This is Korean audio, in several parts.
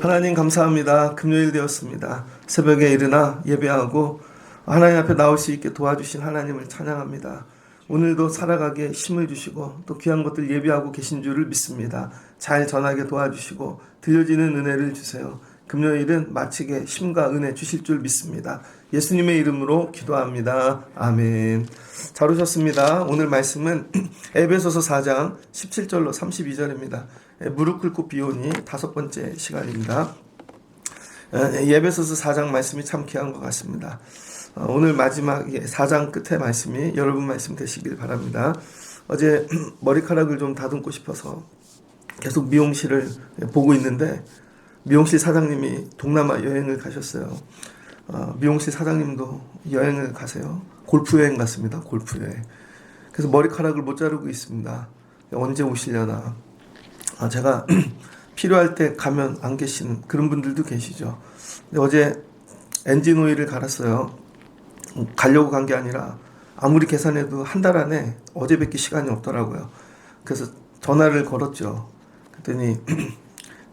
하나님 감사합니다. 금요일 되었습니다. 새벽에 일어나 예배하고 하나님 앞에 나올 수 있게 도와주신 하나님을 찬양합니다. 오늘도 살아가게 힘을 주시고 또 귀한 것들 예배하고 계신 줄을 믿습니다. 잘 전하게 도와주시고 들려지는 은혜를 주세요. 금요일은 마치게 힘과 은혜 주실 줄 믿습니다. 예수님의 이름으로 기도합니다. 아멘. 잘 오셨습니다. 오늘 말씀은 에베소서 4장 17절로 32절입니다. 무릎 꿇고 비오니 5번째 시간입니다. 에베소서 4장 말씀이 참 귀한 것 같습니다. 오늘 마지막 4장 끝의 말씀이 여러분 말씀 되시길 바랍니다. 어제 머리카락을 좀 다듬고 싶어서 계속 미용실을 보고 있는데 미용실 사장님이 동남아 여행을 가셨어요. 미용실 사장님도 여행을 가세요. 골프 여행 갔습니다. 골프 여행. 그래서 머리카락을 못 자르고 있습니다. 언제 오시려나. 제가 필요할 때 가면 안 계시는 그런 분들도 계시죠. 근데 어제 엔진 오일을 갈았어요. 가려고 간 게 아니라 아무리 계산해도 한 달 안에 어제밖에 시간이 없더라고요. 그래서 전화를 걸었죠. 그랬더니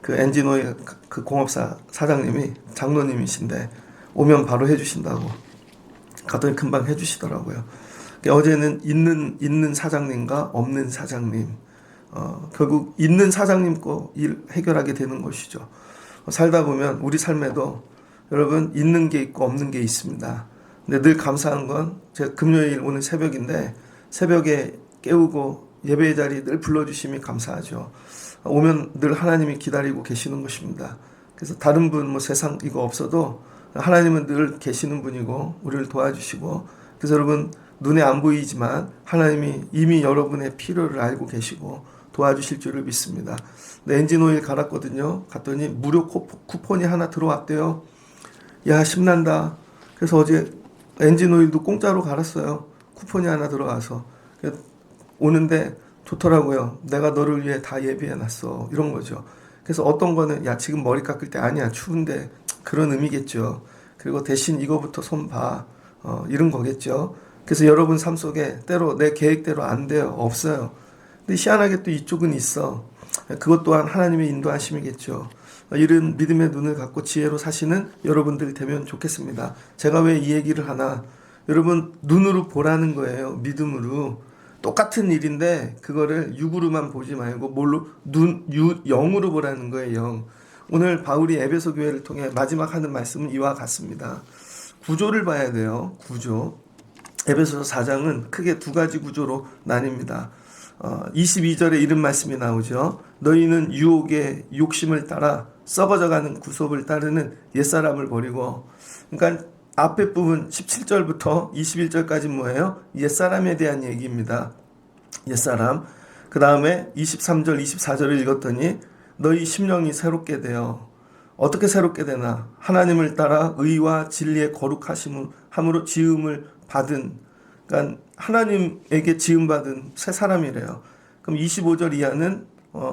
그 엔진 오일 그 공업사 사장님이 장로님이신데 오면 바로 해주신다고. 갔더니 금방 해주시더라고요. 어제는 있는 사장님과 없는 사장님, 결국 있는 사장님 거 일 해결하게 되는 것이죠. 살다 보면 우리 삶에도 여러분 있는 게 있고 없는 게 있습니다. 근데 늘 감사한 건 제가 금요일 오늘 새벽인데 새벽에 깨우고 예배의 자리에 늘 불러주심이 감사하죠. 오면 늘 하나님이 기다리고 계시는 것입니다. 그래서 다른 분 세상 이거 없어도 하나님은 늘 계시는 분이고 우리를 도와주시고, 그래서 여러분 눈에 안 보이지만 하나님이 이미 여러분의 필요를 알고 계시고 도와주실 줄을 믿습니다. 엔진 오일 갈았거든요. 갔더니 무료 쿠폰이 하나 들어왔대요. 야, 신난다. 그래서 어제 엔진 오일도 공짜로 갈았어요. 쿠폰이 하나 들어와서. 오는데 좋더라고요. 내가 너를 위해 다 예비해놨어. 이런 거죠. 그래서 어떤 거는 야, 지금 머리 깎을 때 아니야. 추운데. 그런 의미겠죠. 그리고 대신 이거부터 손 봐. 이런 거겠죠. 그래서 여러분 삶 속에 때로 내 계획대로 안 돼요. 없어요. 근데 희한하게 또 이쪽은 있어. 그것 또한 하나님의 인도하심이겠죠. 이런 믿음의 눈을 갖고 지혜로 사시는 여러분들 되면 좋겠습니다. 제가 왜 이 얘기를 하나? 여러분 눈으로 보라는 거예요. 믿음으로. 똑같은 일인데 그거를 육으로만 보지 말고 뭘로? 영으로 보라는 거예요. 영. 오늘 바울이 에베소 교회를 통해 마지막 하는 말씀은 이와 같습니다. 구조를 봐야 돼요. 구조. 에베소서 4장은 크게 두 가지 구조로 나뉩니다. 22절에 이런 말씀이 나오죠. 너희는 유혹의 욕심을 따라 썩어져가는 구속을 따르는 옛사람을 버리고. 그러니까 앞에 부분 17절부터 21절까지 뭐예요? 옛사람에 대한 얘기입니다. 옛사람. 그 다음에 23절 24절을 읽었더니 너희 심령이 새롭게 되어. 어떻게 새롭게 되나? 하나님을 따라 의와 진리의 거룩하심으로 지음을 받은, 그러니까 하나님에게 지음받은 새 사람이래요. 그럼 25절 이하는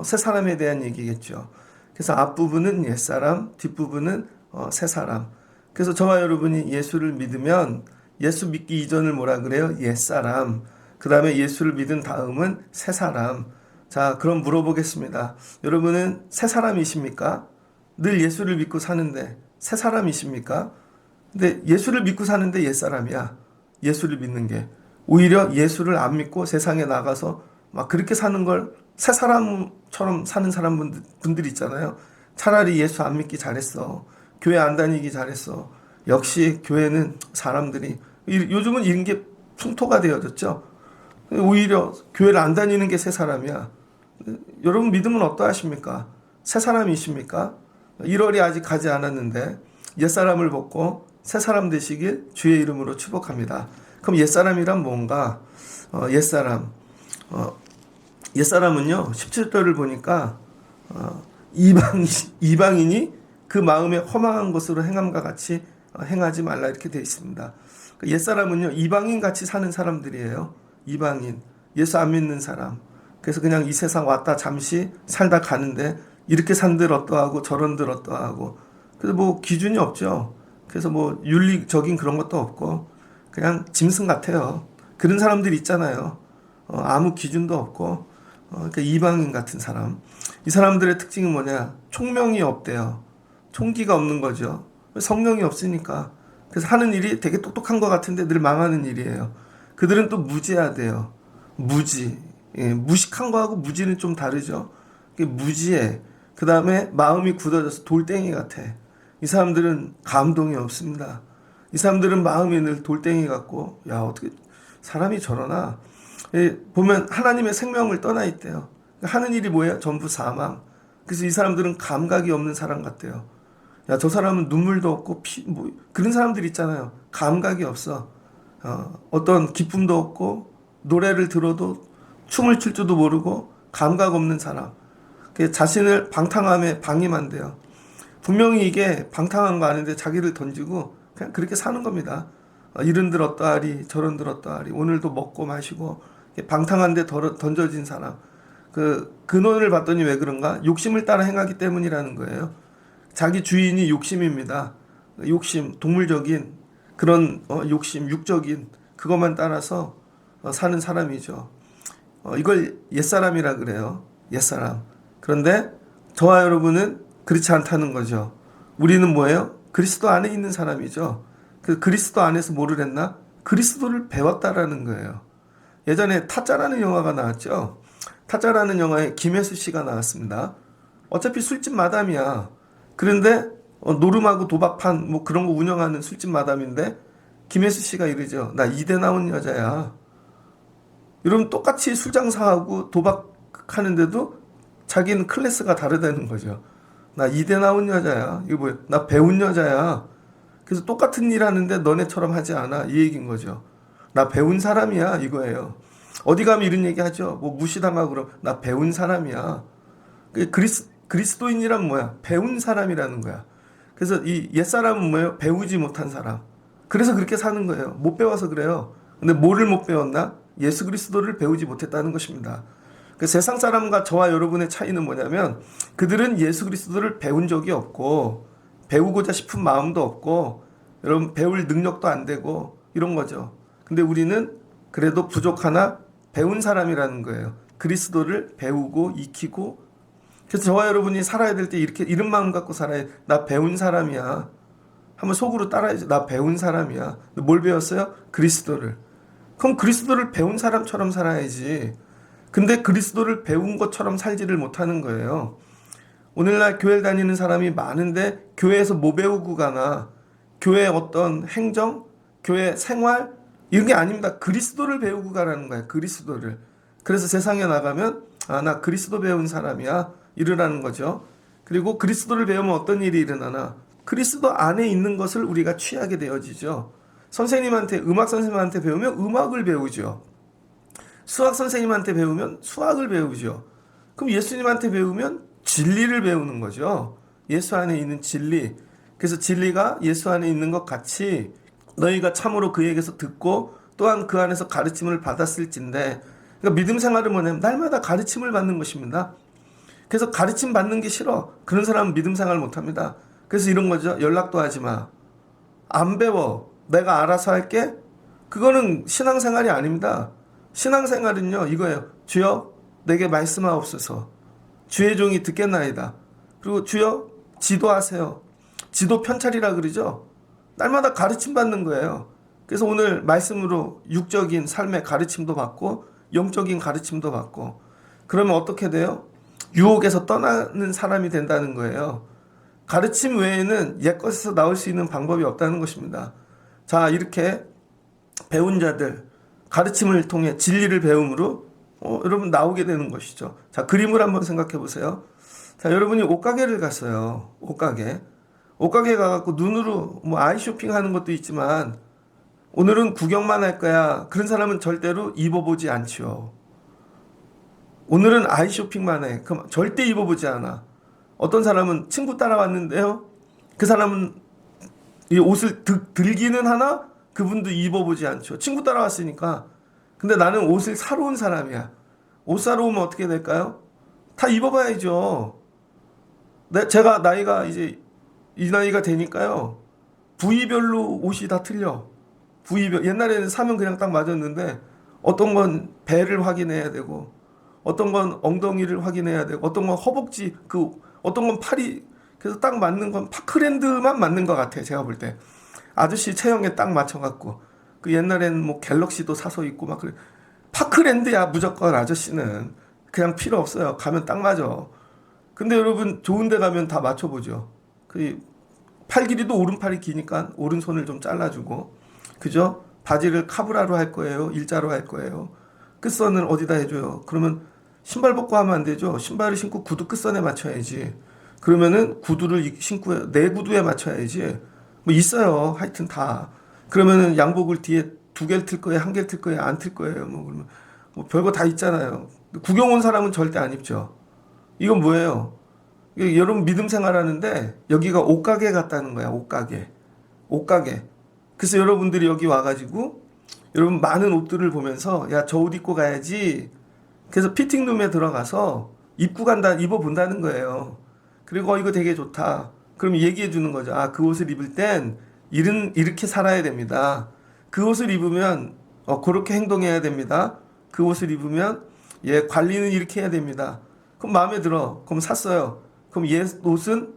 새 사람에 대한 얘기겠죠. 그래서 앞부분은 옛사람, 뒷부분은 새 사람. 그래서 저와 여러분이 예수를 믿으면 예수 믿기 이전을 뭐라 그래요? 옛사람. 그 다음에 예수를 믿은 다음은 새 사람. 자, 그럼 물어보겠습니다. 여러분은 새 사람이십니까? 늘 예수를 믿고 사는데 새 사람이십니까? 근데 예수를 믿고 사는데 옛사람이야. 예수를 믿는 게. 오히려 예수를 안 믿고 세상에 나가서 막 그렇게 사는 걸 새 사람처럼 사는 분들 있잖아요. 차라리 예수 안 믿기 잘했어. 교회 안 다니기 잘했어. 역시 교회는 사람들이, 요즘은 이런 게 풍토가 되어졌죠. 오히려 교회를 안 다니는 게 새 사람이야. 여러분 믿음은 어떠하십니까? 새 사람이십니까? 1월이 아직 가지 않았는데 옛사람을 벗고 새 사람 되시길 주의 이름으로 축복합니다. 그럼 옛사람이란 뭔가? 옛사람은요 17절을 보니까 이방인이 그 마음에 허망한 것으로 행함과 같이 행하지 말라 이렇게 되어 있습니다. 옛사람은요 이방인 같이 사는 사람들이에요. 이방인, 예수 안 믿는 사람. 그래서 그냥 이 세상 왔다 잠시 살다 가는데 이렇게 산들 어떠하고 저런들 어떠하고, 그래서 뭐 기준이 없죠. 그래서 뭐 윤리적인 그런 것도 없고, 그냥 짐승 같아요. 그런 사람들 있잖아요. 아무 기준도 없고 그러니까 이방인 같은 사람. 이 사람들의 특징이 뭐냐? 총명이 없대요. 총기가 없는 거죠. 성령이 없으니까. 그래서 하는 일이 되게 똑똑한 것 같은데 늘 망하는 일이에요. 그들은 또 무지하대요. 무지. 예, 무식한 거하고 무지는 좀 다르죠. 무지해. 그 다음에 마음이 굳어져서 돌덩이 같아. 이 사람들은 감동이 없습니다. 이 사람들은 마음이 늘 돌덩이 같고, 야, 어떻게 사람이 저러나? 예, 보면 하나님의 생명을 떠나 있대요. 하는 일이 뭐예요? 전부 사망. 그래서 이 사람들은 감각이 없는 사람 같대요. 야, 저 사람은 눈물도 없고 그런 사람들 있잖아요. 감각이 없어. 어떤 기쁨도 없고 노래를 들어도 춤을 출 줄도 모르고 감각 없는 사람. 자신을 방탕함에 방임한대요. 분명히 이게 방탕한 거 아닌데 자기를 던지고 그냥 그렇게 사는 겁니다. 이른들 어떠하리 저른들 어떠하리 오늘도 먹고 마시고 방탕한데 던져진 사람. 그 근원을 봤더니 왜 그런가? 욕심을 따라 행하기 때문이라는 거예요. 자기 주인이 욕심입니다. 욕심, 동물적인 그런 욕심, 육적인 그것만 따라서 사는 사람이죠. 이걸 옛사람이라 그래요. 옛사람. 그런데 저와 여러분은 그렇지 않다는 거죠. 우리는 뭐예요? 그리스도 안에 있는 사람이죠. 그 그리스도 안에서 뭐를 했나? 그리스도를 배웠다라는 거예요. 예전에 타짜라는 영화가 나왔죠. 타짜라는 영화에 김혜수 씨가 나왔습니다. 어차피 술집 마담이야. 그런데 노름하고 도박판 뭐 그런 거 운영하는 술집 마담인데 김혜수 씨가 이러죠. 나 이대 나온 여자야. 이러면 똑같이 술 장사하고 도박하는데도 자기는 클래스가 다르다는 거죠. 나 이대 나온 여자야. 이거 뭐야? 나 배운 여자야. 그래서 똑같은 일 하는데 너네처럼 하지 않아. 이 얘기인 거죠. 나 배운 사람이야. 이거예요. 어디 가면 이런 얘기 하죠. 뭐 무시당하고 그럼 나 배운 사람이야. 그리스도인이란 뭐야? 배운 사람이라는 거야. 그래서 이 옛사람은 뭐예요? 배우지 못한 사람. 그래서 그렇게 사는 거예요. 못 배워서 그래요. 근데 뭐를 못 배웠나? 예수 그리스도를 배우지 못했다는 것입니다. 그 세상 사람과 저와 여러분의 차이는 뭐냐면 그들은 예수 그리스도를 배운 적이 없고 배우고자 싶은 마음도 없고 여러분 배울 능력도 안 되고 이런 거죠. 근데 우리는 그래도 부족하나 배운 사람이라는 거예요. 그리스도를 배우고 익히고 그래서 저와 여러분이 살아야 될 때 이렇게 이런 마음 갖고 살아야 나 배운 사람이야. 한번 속으로 따라야죠. 나 배운 사람이야. 뭘 배웠어요? 그리스도를. 그럼 그리스도를 배운 사람처럼 살아야지. 근데 그리스도를 배운 것처럼 살지를 못하는 거예요. 오늘날 교회 다니는 사람이 많은데 교회에서 뭐 배우고 가나? 교회 어떤 행정, 교회 생활 이런 게 아닙니다. 그리스도를 배우고 가라는 거예요. 그리스도를. 그래서 세상에 나가면 나 그리스도 배운 사람이야. 이러라는 거죠. 그리고 그리스도를 배우면 어떤 일이 일어나나? 그리스도 안에 있는 것을 우리가 취하게 되어지죠. 선생님한테 음악 선생님한테 배우면 음악을 배우죠. 수학 선생님한테 배우면 수학을 배우죠. 그럼 예수님한테 배우면 진리를 배우는 거죠. 예수 안에 있는 진리. 그래서 진리가 예수 안에 있는 것 같이 너희가 참으로 그에게서 듣고 또한 그 안에서 가르침을 받았을진데 그러니까 믿음 생활은 뭐냐면 날마다 가르침을 받는 것입니다. 그래서 가르침 받는 게 싫어. 그런 사람은 믿음 생활 못합니다. 그래서 이런 거죠. 연락도 하지 마. 안 배워. 내가 알아서 할게. 그거는 신앙생활이 아닙니다. 신앙생활은요 이거예요. 주여 내게 말씀하옵소서. 주의 종이 듣겠나이다. 그리고 주여 지도하세요. 지도 편찰이라 그러죠. 날마다 가르침 받는 거예요. 그래서 오늘 말씀으로 육적인 삶의 가르침도 받고 영적인 가르침도 받고 그러면 어떻게 돼요? 유혹에서 떠나는 사람이 된다는 거예요. 가르침 외에는 옛것에서 나올 수 있는 방법이 없다는 것입니다. 자, 이렇게 배운 자들 가르침을 통해 진리를 배움으로 여러분 나오게 되는 것이죠. 자, 그림을 한번 생각해 보세요. 자, 여러분이 옷가게를 갔어요. 옷가게 가갖고 눈으로 뭐 아이 쇼핑하는 것도 있지만 오늘은 구경만 할 거야. 그런 사람은 절대로 입어보지 않죠. 오늘은 아이 쇼핑만 해. 그럼 절대 입어보지 않아. 어떤 사람은 친구 따라왔는데요. 그 사람은 이 옷을 들기는 하나 그분도 입어보지 않죠. 친구 따라왔으니까. 근데 나는 옷을 사러 온 사람이야. 옷 사러 오면 어떻게 될까요? 다 입어봐야죠. 제가 나이가 이제 이 나이가 되니까요. 부위별로 옷이 다 틀려. 부위별 옛날에는 사면 그냥 딱 맞았는데 어떤 건 배를 확인해야 되고 어떤 건 엉덩이를 확인해야 되고 어떤 건 허벅지 어떤 건 팔이 그래서 딱 맞는 건 파크랜드만 맞는 것 같아요. 제가 볼 때 아저씨 체형에 딱 맞춰갖고 그 옛날에는 뭐 갤럭시도 사서 입고 막 그래. 파크랜드야 무조건 아저씨는 그냥 필요 없어요. 가면 딱 맞아. 근데 여러분 좋은 데 가면 다 맞춰보죠. 그 팔 길이도 오른팔이 기니까 오른손을 좀 잘라주고 그죠? 바지를 카브라로 할 거예요? 일자로 할 거예요? 끝선을 어디다 해줘요? 그러면 신발 벗고 하면 안 되죠. 신발을 신고 구두 끝선에 맞춰야지. 그러면은 구두를 신고 내 구두에 맞춰야지. 뭐 있어요. 하여튼 다. 그러면은 양복을 뒤에 두 개를 틀 거예요, 한 개를 틀 거예요, 안 틀 거예요. 뭐 그러면 뭐 별거 다 있잖아요. 구경 온 사람은 절대 안 입죠. 이건 뭐예요? 이게 여러분 믿음 생활하는데 여기가 옷가게 같다는 거야. 옷가게. 옷가게. 그래서 여러분들이 여기 와가지고 여러분 많은 옷들을 보면서 야, 저 옷 입고 가야지. 그래서 피팅룸에 들어가서 입고 간다, 입어본다는 거예요. 그리고 이거 되게 좋다. 그럼 얘기해 주는 거죠. 아, 그 옷을 입을 땐 이렇게 살아야 됩니다. 그 옷을 입으면 그렇게 행동해야 됩니다. 그 옷을 입으면 관리는 이렇게 해야 됩니다. 그럼 마음에 들어. 그럼 샀어요. 그럼 얘 옷은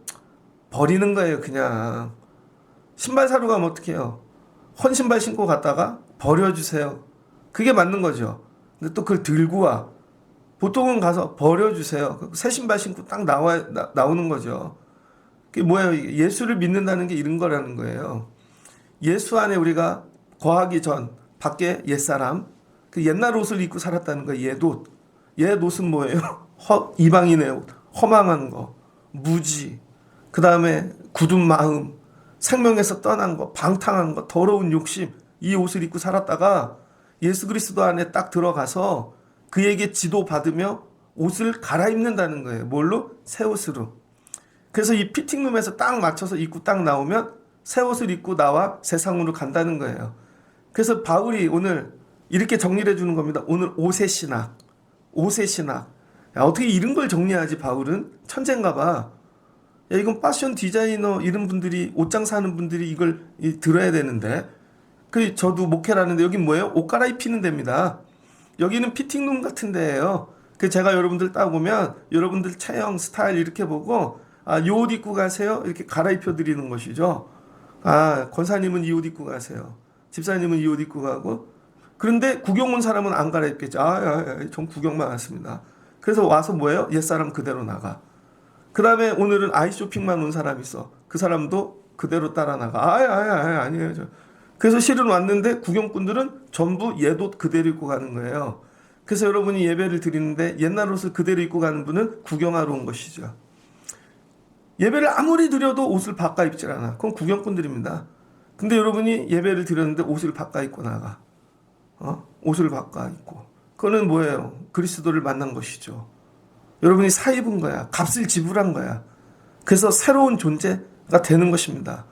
버리는 거예요, 그냥. 신발 사러 가면 어떻게 해요? 헌 신발 신고 갔다가 버려주세요. 그게 맞는 거죠. 근데 또 그걸 들고 와. 보통은 가서 버려주세요. 새 신발 신고 딱 나오는 거죠. 그게 뭐예요? 예수를 믿는다는 게 이런 거라는 거예요. 예수 안에 우리가 거하기 전 밖에 옛사람 그 옛날 옷을 입고 살았다는 거예요. 옛 옷은 뭐예요? 이방인의 옷, 허망한 거, 무지, 그 다음에 굳은 마음, 생명에서 떠난 거, 방탕한 거, 더러운 욕심, 이 옷을 입고 살았다가 예수 그리스도 안에 딱 들어가서 그에게 지도받으며 옷을 갈아입는다는 거예요. 뭘로? 새 옷으로. 그래서 이 피팅룸에서 딱 맞춰서 입고 딱 나오면 새 옷을 입고 나와 세상으로 간다는 거예요. 그래서 바울이 오늘 이렇게 정리를 해주는 겁니다. 오늘 옷의 신학. 옷의 신학. 야, 어떻게 이런 걸 정리하지 바울은? 천재인가 봐. 야, 이건 패션 디자이너 이런 분들이 옷장 사는 분들이 이걸 들어야 되는데 저도 목회라는데 여긴 뭐예요? 옷 갈아입히는 데입니다. 여기는 피팅룸 같은 데예요. 제가 여러분들 따보면 여러분들 체형 스타일 이렇게 보고 요 옷 입고 가세요 이렇게 갈아입혀 드리는 것이죠. 권사님은 이 옷 입고 가세요. 집사님은 이 옷 입고 가고 그런데 구경 온 사람은 안 갈아입겠죠. 전 구경만 왔습니다. 그래서 와서 뭐예요? 옛사람 그대로 나가. 그 다음에 오늘은 아이쇼핑만 온 사람 있어. 그 사람도 그대로 따라 나가. 아니에요. 그래서 실은 왔는데 구경꾼들은 전부 옛 옷 그대로 입고 가는 거예요. 그래서 여러분이 예배를 드리는데 옛날 옷을 그대로 입고 가는 분은 구경하러 온 것이죠. 예배를 아무리 드려도 옷을 바꿔 입질 않아. 그건 구경꾼들입니다. 근데 여러분이 예배를 드렸는데 옷을 바꿔 입고 나가. 옷을 바꿔 입고. 그거는 뭐예요? 그리스도를 만난 것이죠. 여러분이 사 입은 거야. 값을 지불한 거야. 그래서 새로운 존재가 되는 것입니다.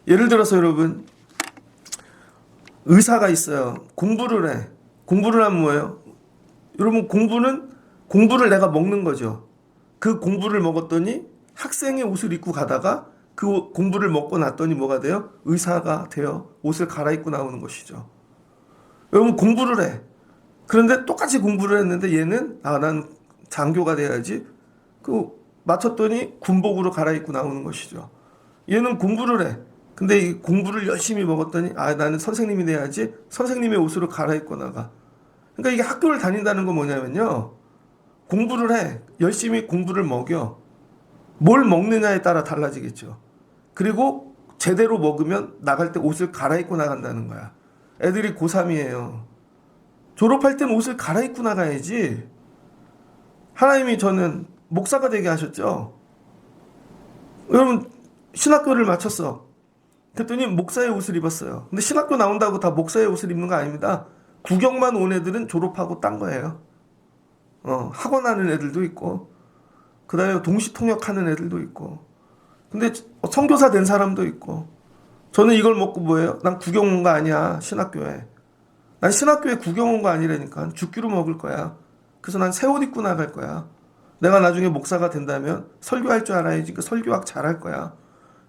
예를 들어서 여러분 의사가 있어요. 공부를 해. 공부를 하면 뭐예요? 여러분 공부를 내가 먹는 거죠. 그 공부를 먹었더니 학생의 옷을 입고 가다가 그 공부를 먹고 났더니 뭐가 돼요? 의사가 돼요. 옷을 갈아입고 나오는 것이죠. 여러분 공부를 해. 그런데 똑같이 공부를 했는데 얘는 난 장교가 돼야지. 맞췄더니 군복으로 갈아입고 나오는 것이죠. 얘는 공부를 해. 근데 이 공부를 열심히 먹었더니 나는 선생님이 돼야지. 선생님의 옷으로 갈아입고 나가. 그러니까 이게 학교를 다닌다는 건 뭐냐면요. 공부를 해. 열심히 공부를 먹여. 뭘 먹느냐에 따라 달라지겠죠. 그리고 제대로 먹으면 나갈 때 옷을 갈아입고 나간다는 거야. 애들이 고3이에요. 졸업할 땐 옷을 갈아입고 나가야지. 하나님이 저는 목사가 되게 하셨죠. 여러분 신학교를 마쳤어. 그랬더니 목사의 옷을 입었어요. 근데 신학교 나온다고 다 목사의 옷을 입는 거 아닙니다. 구경만 온 애들은 졸업하고 딴 거예요. 학원 하는 애들도 있고 그 다음에 동시통역하는 애들도 있고 근데 선교사 된 사람도 있고 저는 이걸 먹고 뭐예요? 난 구경 온 거 아니야. 신학교에. 난 신학교에 구경 온 거 아니라니까. 죽기로 먹을 거야. 그래서 난 새 옷 입고 나갈 거야. 내가 나중에 목사가 된다면 설교할 줄 알아야지. 설교학 잘할 거야.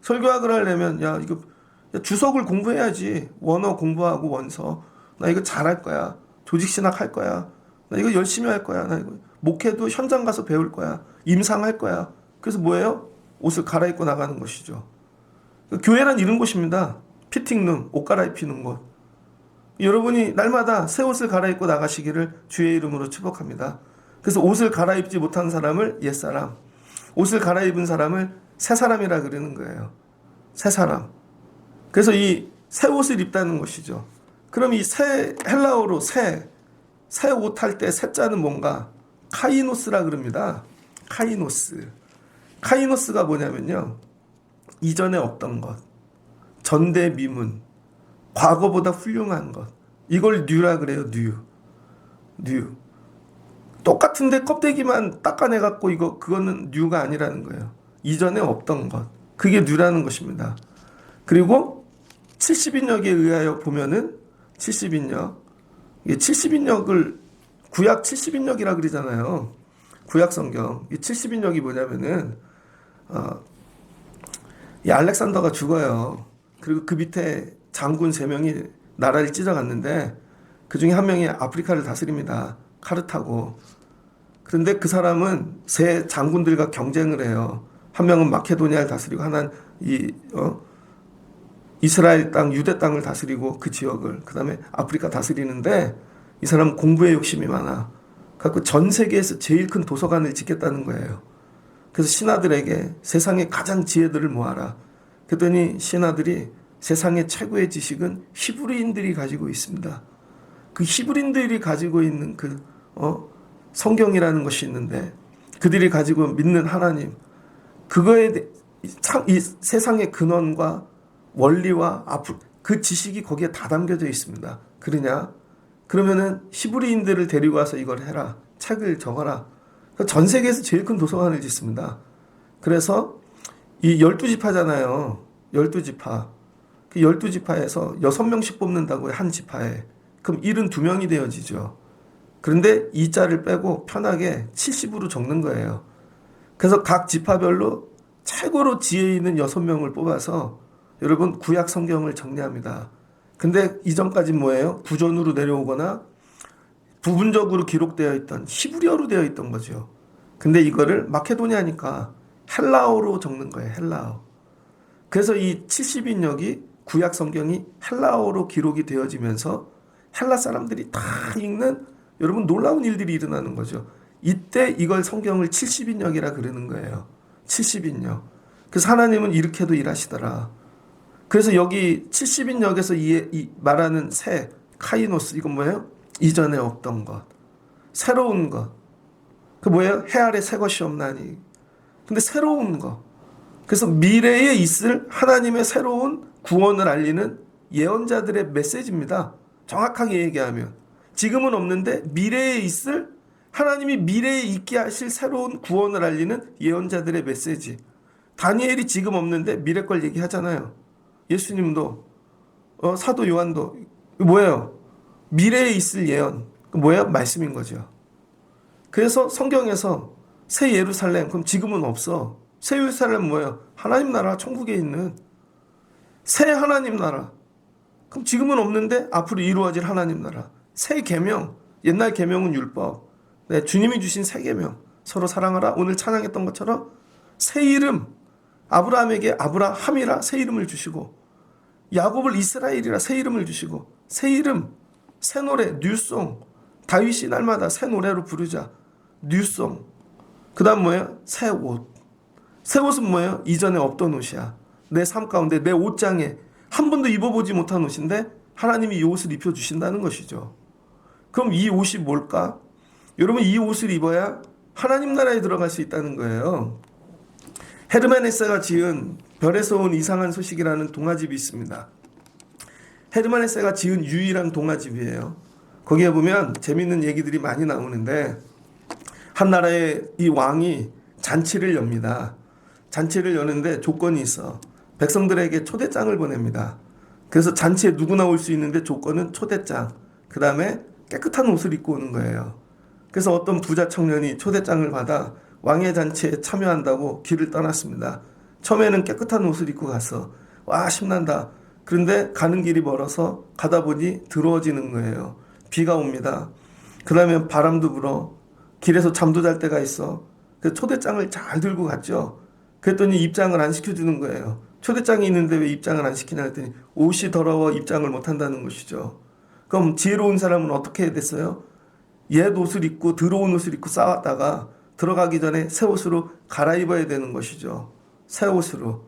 설교학을 하려면 주석을 공부해야지. 원어 공부하고 원서. 나 이거 잘할 거야. 조직 신학 할 거야. 나 이거 열심히 할 거야. 나 이거 목회도 현장 가서 배울 거야. 임상할 거야. 그래서 뭐예요? 옷을 갈아입고 나가는 것이죠. 교회란 이런 곳입니다. 피팅룸, 옷 갈아입히는 곳. 여러분이 날마다 새 옷을 갈아입고 나가시기를 주의 이름으로 축복합니다. 그래서 옷을 갈아입지 못한 사람을 옛사람, 옷을 갈아입은 사람을 새 사람이라 그러는 거예요. 새 사람. 그래서 이 새 옷을 입다는 것이죠. 그럼 이 새, 헬라어로 새 옷 할 때 새자는 뭔가 카이노스라 그럽니다. 카이노스. 카이노스가 뭐냐면요. 이전에 없던 것, 전대미문, 과거보다 훌륭한 것. 이걸 뉴라 그래요. 뉴. 똑같은데 껍데기만 닦아내갖고 그거는 뉴가 아니라는 거예요. 이전에 없던 것. 그게 뉴라는 것입니다. 그리고 70인역에 의하여 보면은 70인역. 이게 70인역을 구약 70인역이라 그러잖아요. 구약 성경. 이 70인역이 뭐냐면은 이 알렉산더가 죽어요. 그리고 그 밑에 장군 3명이 나라를 찢어갔는데 그 중에 한 명이 아프리카를 다스립니다. 카르타고. 그런데 그 사람은 세 장군들과 경쟁을 해요. 한 명은 마케도니아를 다스리고 하나는 이스라엘 땅, 유대 땅을 다스리고 그 지역을, 그 다음에 아프리카 다스리는데 이 사람은 공부에 욕심이 많아. 그래서 전 세계에서 제일 큰 도서관을 짓겠다는 거예요. 그래서 신하들에게 세상의 가장 지혜들을 모아라. 그랬더니 신하들이 세상의 최고의 지식은 히브리인들이 가지고 있습니다. 그 히브리인들이 가지고 있는 성경이라는 것이 있는데 그들이 가지고 믿는 하나님, 그거에 이 세상의 근원과 원리와 그 지식이 거기에 다 담겨져 있습니다. 그러냐? 그러면은 히브리인들을 데리고 와서 이걸 해라. 책을 적어라. 전 세계에서 제일 큰 도서관을 짓습니다. 그래서 이 12지파잖아요. 12지파. 그 12지파에서 6명씩 뽑는다고요. 한 지파에. 그럼 72명이 되어지죠. 그런데 이 자를 빼고 편하게 70으로 적는 거예요. 그래서 각 지파별로 최고로 지혜 있는 6명을 뽑아서 여러분 구약 성경을 정리합니다. 근데 이전까지 뭐예요? 구전으로 내려오거나 부분적으로 기록되어 있던 히브리어로 되어 있던 거죠. 근데 이거를 마케도니아니까 헬라어로 적는 거예요. 헬라어. 그래서 이 70인역이 구약 성경이 헬라어로 기록이 되어지면서 헬라 사람들이 다 읽는 여러분 놀라운 일들이 일어나는 거죠. 이때 이걸 성경을 70인역이라 그러는 거예요. 70인역. 그래서 하나님은 이렇게도 일하시더라. 그래서 여기 70인역에서 이 말하는 새, 카이노스, 이건 뭐예요? 이전에 없던 것. 새로운 것. 그 뭐예요? 해 아래 새 것이 없나니. 근데 새로운 것. 그래서 미래에 있을 하나님의 새로운 구원을 알리는 예언자들의 메시지입니다. 정확하게 얘기하면. 지금은 없는데 미래에 있을 하나님이 미래에 있게 하실 새로운 구원을 알리는 예언자들의 메시지. 다니엘이 지금 없는데 미래 걸 얘기하잖아요. 예수님도 사도 요한도 뭐예요? 미래에 있을 예언. 뭐예요? 말씀인 거죠. 그래서 성경에서 새 예루살렘, 그럼 지금은 없어. 새 예루살렘 뭐예요? 하나님 나라, 천국에 있는 새 하나님 나라. 그럼 지금은 없는데 앞으로 이루어질 하나님 나라. 새 계명, 옛날 계명은 율법. 네, 주님이 주신 새 계명. 서로 사랑하라. 오늘 찬양했던 것처럼 새 이름. 아브라함에게 아브라함이라 새 이름을 주시고 야곱을 이스라엘이라 새 이름을 주시고 새 이름, 새 노래, 뉴송. 다윗이 날마다 새 노래로 부르자. 뉴송. 그 다음 뭐예요? 새 옷. 새 옷은 뭐예요? 이전에 없던 옷이야. 내 삶 가운데 내 옷장에 한 번도 입어보지 못한 옷인데 하나님이 이 옷을 입혀주신다는 것이죠. 그럼 이 옷이 뭘까? 여러분 이 옷을 입어야 하나님 나라에 들어갈 수 있다는 거예요. 헤르만 헤세가 지은 별에서 온 이상한 소식이라는 동화집이 있습니다. 헤르만 헤세가 지은 유일한 동화집이에요. 거기에 보면 재밌는 얘기들이 많이 나오는데 한 나라의 이 왕이 잔치를 엽니다. 잔치를 여는데 조건이 있어. 백성들에게 초대장을 보냅니다. 그래서 잔치에 누구나 올 수 있는데 조건은 초대장. 그 다음에 깨끗한 옷을 입고 오는 거예요. 그래서 어떤 부자 청년이 초대장을 받아 왕의 잔치에 참여한다고 길을 떠났습니다. 처음에는 깨끗한 옷을 입고 갔어. 와 신난다. 그런데 가는 길이 멀어서 가다 보니 더러워지는 거예요. 비가 옵니다. 그러면 바람도 불어. 길에서 잠도 잘 때가 있어. 그래서 초대장을 잘 들고 갔죠. 그랬더니 입장을 안 시켜주는 거예요. 초대장이 있는데 왜 입장을 안 시키냐 했더니 옷이 더러워 입장을 못 한다는 것이죠. 그럼 지혜로운 사람은 어떻게 됐어요? 옛 옷을 입고 더러운 옷을 입고 싸웠다가 들어가기 전에 새 옷으로 갈아입어야 되는 것이죠. 새 옷으로.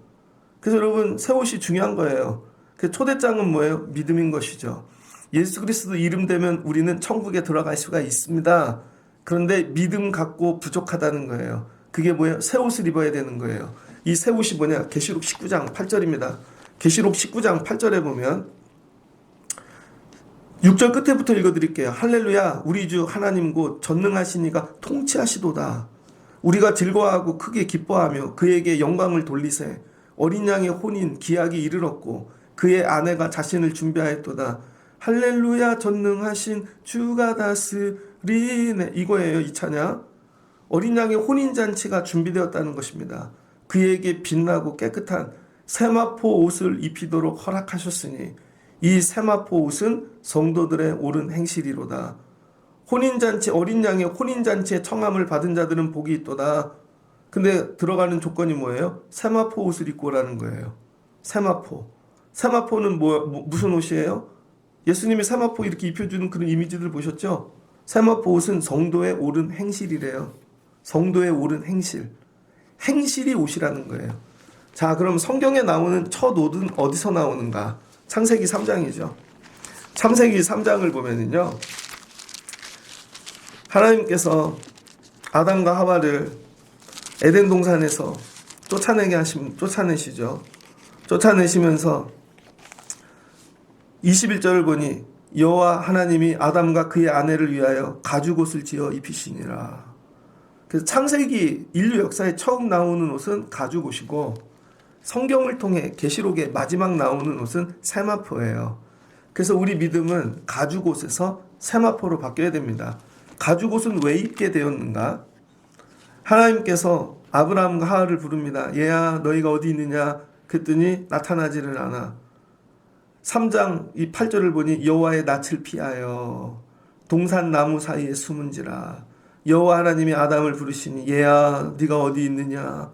그래서 여러분 새 옷이 중요한 거예요. 그 초대장은 뭐예요? 믿음인 것이죠. 예수 그리스도 이름 되면 우리는 천국에 들어갈 수가 있습니다. 그런데 믿음 갖고 부족하다는 거예요. 그게 뭐예요? 새 옷을 입어야 되는 거예요. 이 새 옷이 뭐냐? 계시록 19장 8절입니다. 계시록 19장 8절에 보면 6절 끝에부터 읽어드릴게요. 할렐루야 우리 주 하나님 곧 전능하시니가 통치하시도다. 우리가 즐거워하고 크게 기뻐하며 그에게 영광을 돌리세. 어린 양의 혼인 기약이 이르렀고 그의 아내가 자신을 준비하였도다. 할렐루야 전능하신 주가 다스리네. 이거예요 이 찬양. 어린 양의 혼인잔치가 준비되었다는 것입니다. 그에게 빛나고 깨끗한 세마포 옷을 입히도록 허락하셨으니 이 세마포 옷은 성도들의 옳은 행실이로다. 혼인잔치 어린 양의 혼인잔치에 청함을 받은 자들은 복이 있도다. 근데 들어가는 조건이 뭐예요? 세마포 옷을 입고 오라는 거예요. 세마포. 세마포는 무슨 옷이에요? 예수님이 세마포 이렇게 입혀주는 그런 이미지들 보셨죠? 세마포 옷은 성도의 옳은 행실이래요. 성도의 옳은 행실. 행실이 옷이라는 거예요. 자, 그럼 성경에 나오는 첫 옷은 어디서 나오는가? 창세기 3장이죠. 창세기 3장을 보면은요. 하나님께서 아담과 하와를 에덴 동산에서 쫓아내시죠. 쫓아내시면서 21절을 보니 여호와 하나님이 아담과 그의 아내를 위하여 가죽옷을 지어 입히시니라. 그래서 창세기 인류 역사에 처음 나오는 옷은 가죽옷이고 성경을 통해 계시록에 마지막 나오는 옷은 세마포예요. 그래서 우리 믿음은 가죽옷에서 세마포로 바뀌어야 됩니다. 가죽옷은 왜 입게 되었는가? 하나님께서 아브라함과 하와를 부릅니다. 얘야 너희가 어디 있느냐? 그랬더니 나타나지를 않아. 3장 이 8절을 보니 여호와의 낯을 피하여 동산 나무 사이에 숨은지라. 여호와 하나님이 아담을 부르시니 얘야 네가 어디 있느냐?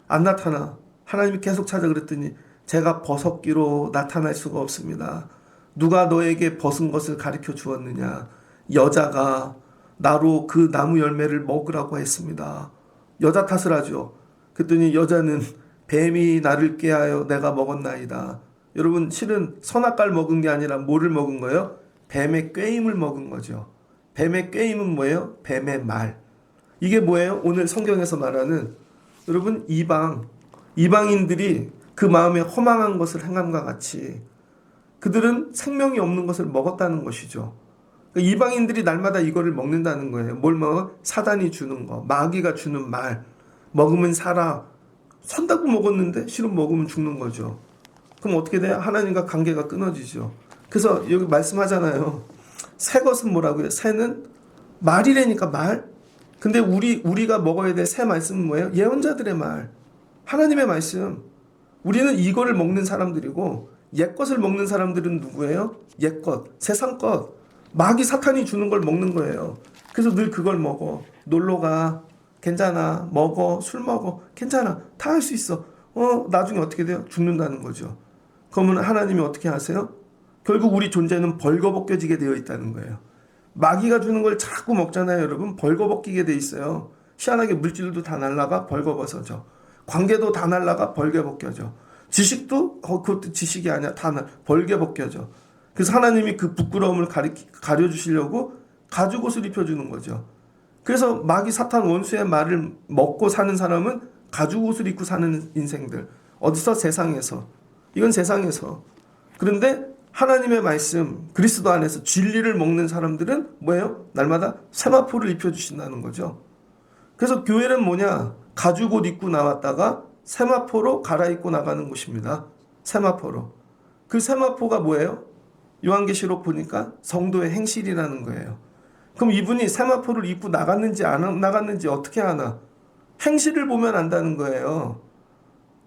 안 나타나. 하나님이 계속 찾아 그랬더니 제가 버섯기로 나타날 수가 없습니다. 누가 너에게 벗은 것을 가르쳐 주었느냐? 여자가 나로 그 나무 열매를 먹으라고 했습니다. 여자 탓을 하죠. 그랬더니 여자는 뱀이 나를 깨하여 내가 먹었나이다. 여러분 실은 선악과를 먹은 게 아니라 뭐를 먹은 거예요? 뱀의 꾀임을 먹은 거죠. 뱀의 꾀임은 뭐예요? 뱀의 말. 이게 뭐예요? 오늘 성경에서 말하는 여러분 이방인들이 그 마음에 허망한 것을 행함과 같이 그들은 생명이 없는 것을 먹었다는 것이죠. 이방인들이 날마다 이거를 먹는다는 거예요. 뭘 먹어? 사단이 주는 거, 마귀가 주는 말. 먹으면 살아. 산다고 먹었는데 실은 먹으면 죽는 거죠. 그럼 어떻게 돼요? 하나님과 관계가 끊어지죠. 그래서 여기 말씀하잖아요. 새 것은 뭐라고요? 새는 말이라니까 말. 근데 우리가 먹어야 될 새 말씀은 뭐예요? 예언자들의 말. 하나님의 말씀. 우리는 이거를 먹는 사람들이고 옛 것을 먹는 사람들은 누구예요? 옛 것, 세상 것. 마귀 사탄이 주는 걸 먹는 거예요. 그래서 늘 그걸 먹어. 놀러 가. 괜찮아. 먹어. 술 먹어. 괜찮아. 다 할 수 있어. 나중에 어떻게 돼요? 죽는다는 거죠. 그러면 하나님이 어떻게 하세요? 결국 우리 존재는 벌거벗겨지게 되어 있다는 거예요. 마귀가 주는 걸 자꾸 먹잖아요, 여러분. 벌거벗기게 돼 있어요. 희한하게 물질도 다 날라가 벌거벗어져. 관계도 다 날라가 벌거벗겨져. 지식도 그것도 지식이 아니야. 다 벌거벗겨져. 그래서 하나님이 그 부끄러움을 가려주시려고 가죽옷을 입혀주는 거죠. 그래서 마귀 사탄 원수의 말을 먹고 사는 사람은 가죽옷을 입고 사는 인생들. 어디서? 세상에서. 이건 세상에서. 그런데 하나님의 말씀 그리스도 안에서 진리를 먹는 사람들은 뭐예요? 날마다 세마포를 입혀주신다는 거죠. 그래서 교회는 뭐냐? 가죽옷 입고 나왔다가 세마포로 갈아입고 나가는 곳입니다. 세마포로. 그 세마포가 뭐예요? 요한계시록 보니까 성도의 행실이라는 거예요. 그럼 이분이 세마포를 입고 나갔는지 안 나갔는지 어떻게 하나? 행실을 보면 안다는 거예요.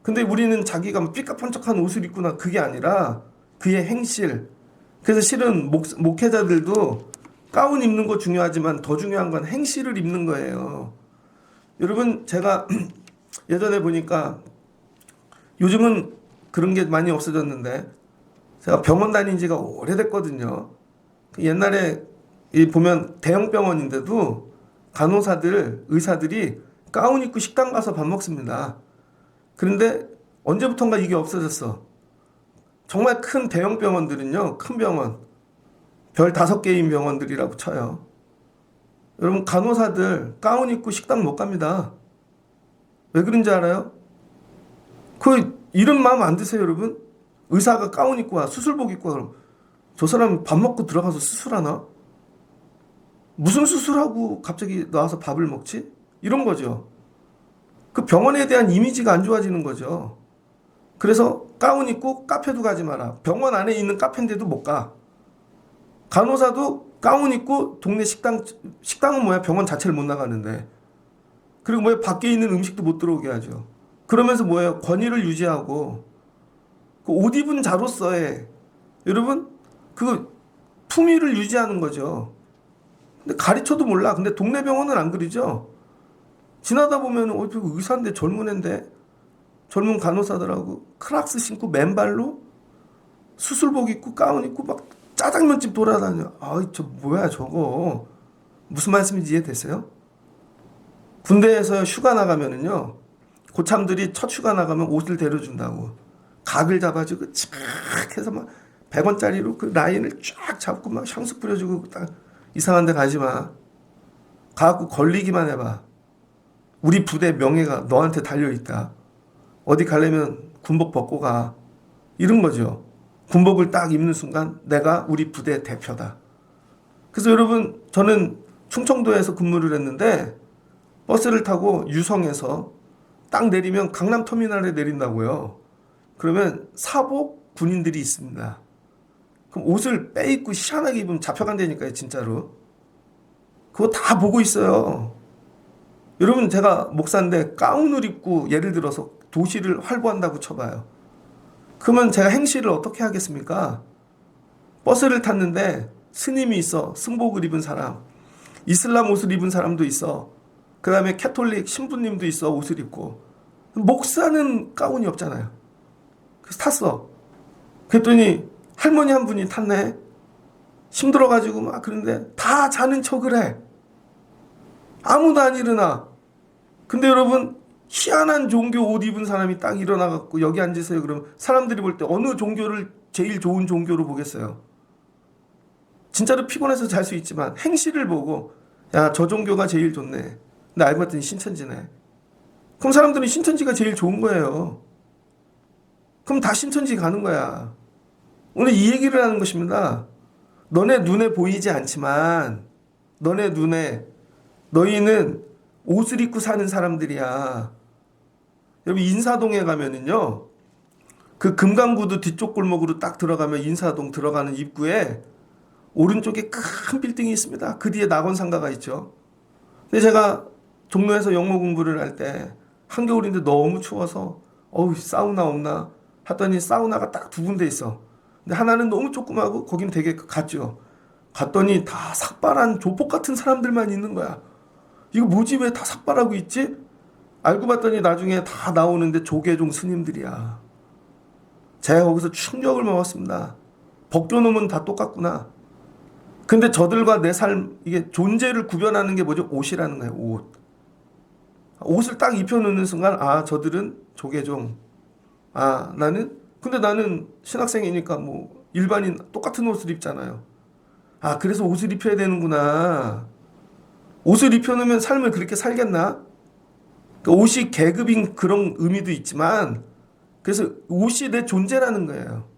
근데 우리는 자기가 삐까뻔쩍한 옷을 입고 그게 아니라 그의 행실. 그래서 실은 목회자들도 가운 입는 거 중요하지만 더 중요한 건 행실을 입는 거예요. 여러분, 제가 예전에 보니까 요즘은 그런 게 많이 없어졌는데 제가 병원 다닌 지가 오래됐거든요. 옛날에 보면 대형 병원인데도 간호사들, 의사들이 가운 입고 식당 가서 밥 먹습니다. 그런데 언제부턴가 이게 없어졌어. 정말 큰 대형 병원들은요, 큰 병원, 별 5개인 병원들이라고 쳐요. 여러분, 간호사들 가운 입고 식당 못 갑니다. 왜 그런지 알아요? 이런 마음 안 드세요, 여러분? 의사가 가운 입고 와, 수술복 입고 와, 그럼 저 사람 밥 먹고 들어가서 수술하나? 무슨 수술하고 갑자기 나와서 밥을 먹지? 이런 거죠. 그 병원에 대한 이미지가 안 좋아지는 거죠. 그래서 가운 입고 카페도 가지 마라. 병원 안에 있는 카페인데도 못 가. 간호사도 가운 입고 동네 식당은 뭐야? 병원 자체를 못 나가는데. 그리고 뭐야? 밖에 있는 음식도 못 들어오게 하죠. 그러면서 뭐예요? 권위를 유지하고 그 옷 입은 자로서의 여러분 그 품위를 유지하는 거죠. 근데 가르쳐도 몰라. 근데 동네 병원은 안 그러죠. 지나다 보면 의사인데 젊은 애인데 젊은 간호사들하고 크락스 신고 맨발로 수술복 입고 가운 입고 막 짜장면집 돌아다녀. 저 뭐야 저거. 무슨 말씀인지 이해되세요? 군대에서 휴가 나가면은요, 고참들이 첫 휴가 나가면 옷을 데려준다고. 각을 잡아주고 쫙 해서 막 100원짜리로 그 라인을 쫙 잡고 막 향수 뿌려주고 딱 이상한 데 가지 마. 가갖고 걸리기만 해봐. 우리 부대 명예가 너한테 달려있다. 어디 가려면 군복 벗고 가. 이런 거죠. 군복을 딱 입는 순간 내가 우리 부대 대표다. 그래서 여러분, 저는 충청도에서 근무를 했는데 버스를 타고 유성에서 딱 내리면 강남터미널에 내린다고요. 그러면 사복 군인들이 있습니다. 그럼 옷을 빼입고 시원하게 입으면 잡혀간다니까요, 진짜로. 그거 다 보고 있어요. 여러분, 제가 목사인데 가운을 입고 예를 들어서 도시를 활보한다고 쳐봐요. 그러면 제가 행실을 어떻게 하겠습니까? 버스를 탔는데 스님이 있어. 승복을 입은 사람. 이슬람 옷을 입은 사람도 있어. 그 다음에 캐톨릭 신부님도 있어. 옷을 입고. 목사는 가운이 없잖아요. 그래서 탔어. 그랬더니 할머니 한 분이 탔네. 힘들어가지고 막 그런데 다 자는 척을 해. 아무도 안 일어나. 근데 여러분, 희한한 종교 옷 입은 사람이 딱 일어나갖고 여기 앉으세요. 그러면 사람들이 볼 때 어느 종교를 제일 좋은 종교로 보겠어요? 진짜로 피곤해서 잘 수 있지만 행실을 보고 야, 저 종교가 제일 좋네. 근데 알고 봤더니 신천지네. 그럼 사람들은 신천지가 제일 좋은 거예요. 그럼 다 신천지 가는 거야. 오늘 이 얘기를 하는 것입니다. 너네 눈에 보이지 않지만 너네 눈에 너희는 옷을 입고 사는 사람들이야. 여러분, 인사동에 가면은요, 그 금강구도 뒤쪽 골목으로 딱 들어가면 인사동 들어가는 입구에 오른쪽에 큰 빌딩이 있습니다. 그 뒤에 낙원상가가 있죠. 근데 제가 종로에서 영어 공부를 할 때 한겨울인데 너무 추워서 사우나 없나 하더니 사우나가 딱 2군데 있어. 근데 하나는 너무 조그마하고 거긴 되게 갔죠. 갔더니 다 삭발한 조폭 같은 사람들만 있는 거야. 이거 뭐지? 왜 다 삭발하고 있지? 알고 봤더니 나중에 다 나오는데 조계종 스님들이야. 제가 거기서 충격을 먹었습니다. 벗겨놓으면 다 똑같구나. 근데 저들과 내 삶, 이게 존재를 구별하는 게 뭐죠? 옷이라는 거예요. 옷. 옷을 딱 입혀놓는 순간 저들은 조계종. 근데 나는 신학생이니까 뭐 일반인 똑같은 옷을 입잖아요. 그래서 옷을 입혀야 되는구나. 옷을 입혀놓으면 삶을 그렇게 살겠나? 그러니까 옷이 계급인 그런 의미도 있지만, 그래서 옷이 내 존재라는 거예요.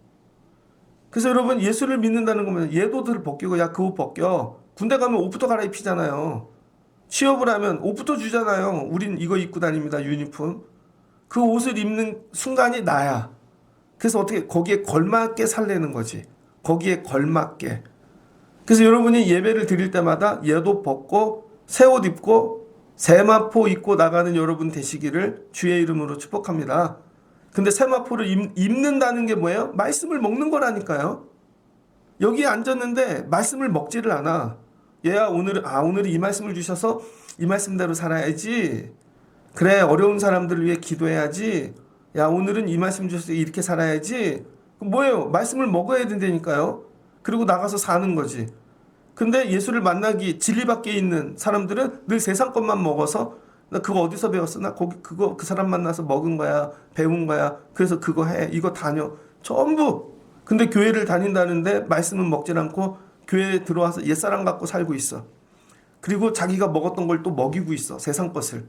그래서 여러분, 예수를 믿는다는 거면 얘도들 벗기고 야, 그 옷 벗겨. 군대 가면 옷부터 갈아입히잖아요. 취업을 하면 옷부터 주잖아요. 우린 이거 입고 다닙니다. 유니폼. 그 옷을 입는 순간이 나야. 그래서 어떻게 거기에 걸맞게 살려는 거지. 거기에 걸맞게. 그래서 여러분이 예배를 드릴 때마다 얘도 벗고 새 옷 입고 세마포 입고 나가는 여러분 되시기를 주의 이름으로 축복합니다. 근데 세마포를 입는다는 게 뭐예요? 말씀을 먹는 거라니까요. 여기에 앉았는데 말씀을 먹지를 않아. 얘야, 오늘은 이 말씀을 주셔서 이 말씀대로 살아야지. 그래, 어려운 사람들을 위해 기도해야지. 야, 오늘은 이 말씀 주셔서 이렇게 살아야지. 뭐예요? 말씀을 먹어야 된다니까요. 그리고 나가서 사는 거지. 근데 예수를 만나기 진리 밖에 있는 사람들은 늘 세상 것만 먹어서 나 그거 어디서 배웠어? 나 거기 그거 그 사람 만나서 먹은 거야. 배운 거야. 그래서 그거 해. 이거 다녀. 전부. 근데 교회를 다닌다는데 말씀은 먹질 않고 교회에 들어와서 옛사람 갖고 살고 있어. 그리고 자기가 먹었던 걸 또 먹이고 있어. 세상 것을.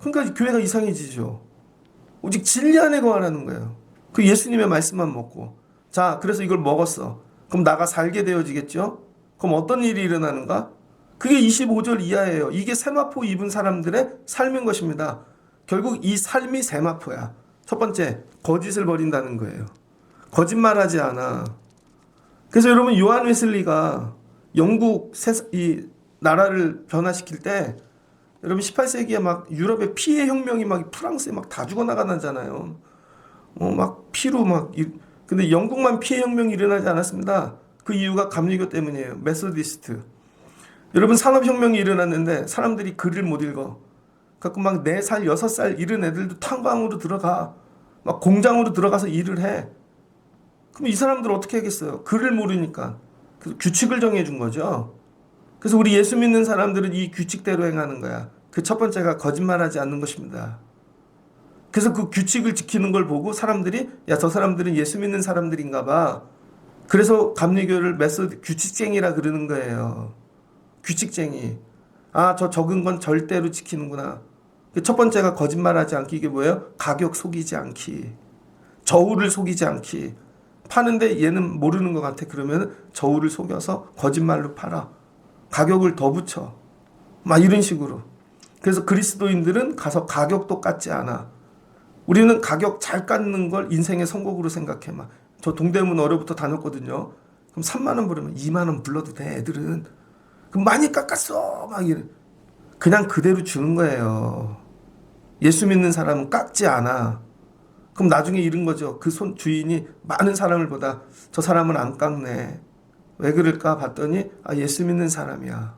그러니까 교회가 이상해지죠. 오직 진리 안에 거하라는 거예요. 그 예수님의 말씀만 먹고. 자, 그래서 이걸 먹었어. 그럼 나가 살게 되어지겠죠? 그럼 어떤 일이 일어나는가? 그게 25절 이하예요. 이게 세마포 입은 사람들의 삶인 것입니다. 결국 이 삶이 세마포야. 첫 번째, 거짓을 버린다는 거예요. 거짓말하지 않아. 그래서 여러분, 요한 웨슬리가 영국 이 나라를 변화시킬 때 여러분 18세기에 막 유럽의 피해 혁명이 막 프랑스에 막 다 죽어나가잖아요. 막 피로 막 근데 영국만 피해 혁명이 일어나지 않았습니다. 그 이유가 감리교 때문이에요. 메소디스트. 여러분 산업혁명이 일어났는데 사람들이 글을 못 읽어. 갖고 막 4살, 6살 이런 애들도 탄광으로 들어가. 막 공장으로 들어가서 일을 해. 그럼 이 사람들 어떻게 하겠어요? 글을 모르니까. 그래서 규칙을 정해준 거죠. 그래서 우리 예수 믿는 사람들은 이 규칙대로 행하는 거야. 그 첫 번째가 거짓말하지 않는 것입니다. 그래서 그 규칙을 지키는 걸 보고 사람들이 야, 저 사람들은 예수 믿는 사람들인가 봐. 그래서 감리교를 규칙쟁이라 그러는 거예요. 규칙쟁이. 아, 저 적은 건 절대로 지키는구나. 첫 번째가 거짓말하지 않기. 이게 뭐예요? 가격 속이지 않기. 저울을 속이지 않기. 파는데 얘는 모르는 것 같아. 그러면 저울을 속여서 거짓말로 팔아. 가격을 더 붙여. 막 이런 식으로. 그래서 그리스도인들은 가서 가격도 깎지 않아. 우리는 가격 잘 깎는 걸 인생의 선곡으로 생각해. 막 저 동대문 어려부터 다녔거든요. 그럼 3만 원 부르면 2만 원 불러도 돼. 애들은. 그럼 많이 깎았어. 막 이래. 그냥 그대로 주는 거예요. 예수 믿는 사람은 깎지 않아. 그럼 나중에 이런 거죠. 그 손 주인이 많은 사람을 보다 저 사람은 안 깎네. 왜 그럴까 봤더니 아, 예수 믿는 사람이야.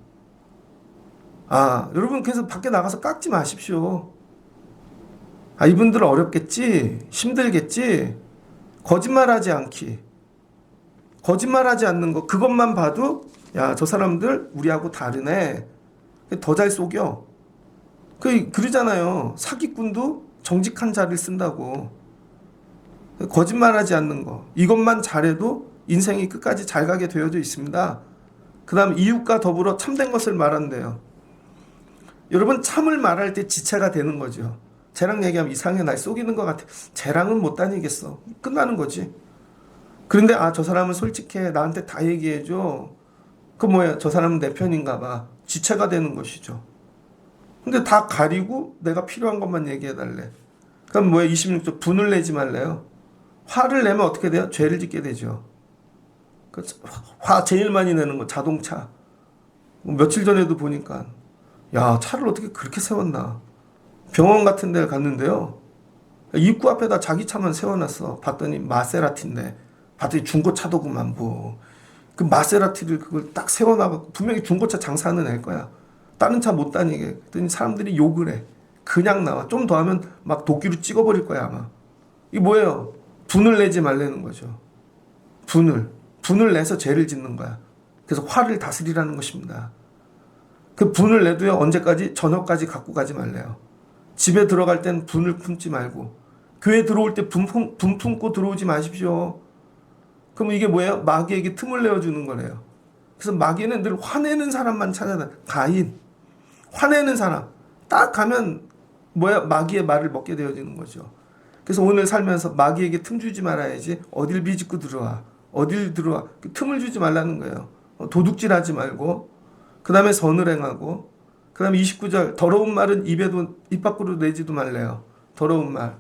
아, 여러분 그래서 밖에 나가서 깎지 마십시오. 아, 이분들 어렵겠지? 힘들겠지? 거짓말하지 않기. 거짓말하지 않는 거 그것만 봐도 야, 저 사람들 우리하고 다르네. 더 잘 속여. 그러잖아요. 사기꾼도 정직한 자를 쓴다고. 거짓말하지 않는 거. 이것만 잘해도 인생이 끝까지 잘 가게 되어져 있습니다. 그 다음 이웃과 더불어 참된 것을 말한대요. 여러분 참을 말할 때 지체가 되는 거죠. 쟤랑 얘기하면 이상해. 날 속이는 것 같아. 쟤랑은 못 다니겠어. 끝나는 거지. 그런데 아, 저 사람은 솔직해. 나한테 다 얘기해줘. 그 뭐야, 저 사람은 내 편인가 봐. 지체가 되는 것이죠. 근데 다 가리고 내가 필요한 것만 얘기해달래. 그럼 뭐야, 26절 분을 내지 말래요. 화를 내면 어떻게 돼요? 죄를 짓게 되죠. 화 제일 많이 내는 거 자동차. 며칠 전에도 보니까 야, 차를 어떻게 그렇게 세웠나. 병원 같은 데를 갔는데요. 입구 앞에다 자기 차만 세워놨어. 봤더니 마세라티인데 봤더니 중고차도구만 뭐. 그 마세라티를 그걸 딱 세워놔갖고 분명히 중고차 장사하는 애일 거야. 다른 차 못 다니게. 그랬더니 사람들이 욕을 해. 그냥 나와. 좀 더 하면 막 도끼로 찍어버릴 거야 아마. 이게 뭐예요? 분을 내지 말라는 거죠. 분을 내서 죄를 짓는 거야. 그래서 화를 다스리라는 것입니다. 그 분을 내도요, 언제까지? 저녁까지 갖고 가지 말래요. 집에 들어갈 땐 분을 품지 말고, 교회 들어올 때 분 품고 들어오지 마십시오. 그럼 이게 뭐예요? 마귀에게 틈을 내어주는 거래요. 그래서 마귀는 늘 화내는 사람만 찾아다. 가인. 화내는 사람. 딱 가면 뭐야? 마귀의 말을 먹게 되어지는 거죠. 그래서 오늘 살면서 마귀에게 틈 주지 말아야지. 어딜 비집고 들어와. 어딜 들어와. 그 틈을 주지 말라는 거예요. 도둑질하지 말고. 그 다음에 선을 행하고. 그 다음에 29절. 더러운 말은 입 밖으로 내지도 말래요. 더러운 말.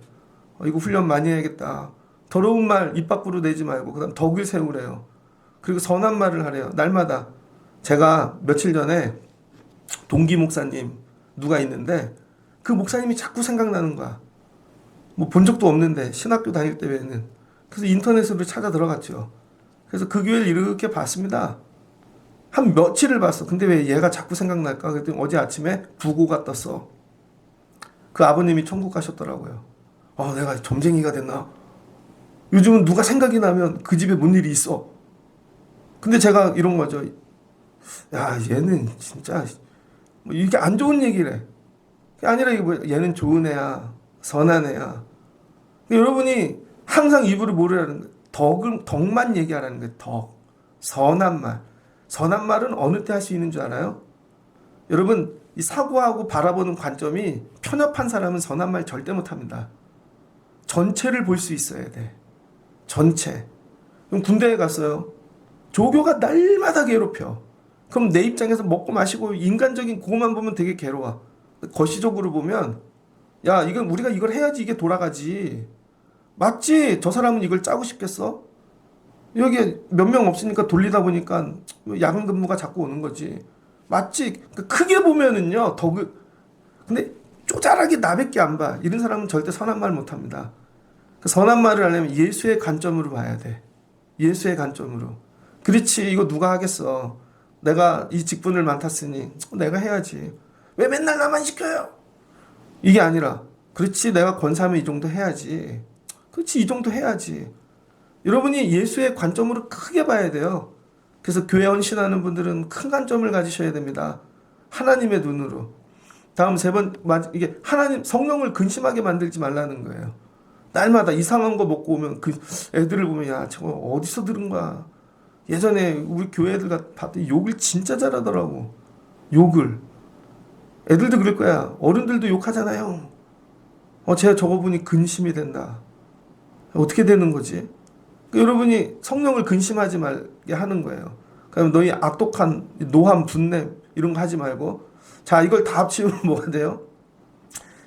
이거 훈련 많이 해야겠다. 더러운 말 입 밖으로 내지 말고. 그 다음 덕을 세우래요. 그리고 선한 말을 하래요. 날마다. 제가 며칠 전에 동기 목사님 누가 있는데 그 목사님이 자꾸 생각나는 거야. 뭐 본 적도 없는데 신학교 다닐 때 외에는. 그래서 인터넷으로 찾아 들어갔죠. 그래서 그 교회를 이렇게 봤습니다. 한 며칠을 봤어. 근데 왜 얘가 자꾸 생각날까? 그랬더니 어제 아침에 부고가 떴어. 그 아버님이 천국 가셨더라고요. 내가 점쟁이가 됐나? 요즘은 누가 생각이 나면 그 집에 뭔 일이 있어. 근데 제가 이런 거죠. 야, 얘는 진짜 뭐 이게 안 좋은 얘기래. 그게 아니라 이게 뭐야? 얘는 좋은 애야, 선한 애야. 여러분이 항상 입으로 뭐라는 거예요? 덕만 얘기하라는 거예요. 덕, 선한 말. 선한 말은 어느 때 할 수 있는 줄 알아요? 여러분, 이 사고하고 바라보는 관점이 편협한 사람은 선한 말 절대 못합니다. 전체를 볼 수 있어야 돼. 전체. 그럼 군대에 갔어요. 조교가 날마다 괴롭혀. 그럼 내 입장에서 먹고 마시고 인간적인 그것만 보면 되게 괴로워. 거시적으로 보면 야, 이건 우리가 이걸 해야지 이게 돌아가지. 맞지? 저 사람은 이걸 짜고 싶겠어? 여기 몇 명 없으니까 돌리다 보니까 야간 근무가 자꾸 오는 거지. 맞지? 크게 보면은요, 근데 쪼잘하게 나밖에 안 봐. 이런 사람은 절대 선한 말 못 합니다. 그 선한 말을 하려면 예수의 관점으로 봐야 돼. 예수의 관점으로. 그렇지, 이거 누가 하겠어. 내가 이 직분을 맡았으니 내가 해야지. 왜 맨날 나만 시켜요? 이게 아니라, 그렇지, 내가 권사면 이 정도 해야지. 그렇지, 이 정도 해야지. 여러분이 예수의 관점으로 크게 봐야 돼요. 그래서 교회 헌신하는 분들은 큰 관점을 가지셔야 됩니다. 하나님의 눈으로. 다음 세 번, 이게 하나님, 성령을 근심하게 만들지 말라는 거예요. 날마다 이상한 거 먹고 오면 그 애들을 보면 야, 저거 어디서 들은 거야. 예전에 우리 교회 애들 봤더니 욕을 진짜 잘하더라고. 욕을. 애들도 그럴 거야. 어른들도 욕하잖아요. 제가 저거 보니 근심이 된다. 어떻게 되는 거지? 여러분이 성령을 근심하지 말게 하는 거예요. 그럼 너희 악독한 노함, 분냄 이런 거 하지 말고 자, 이걸 다 합치면 뭐가 돼요?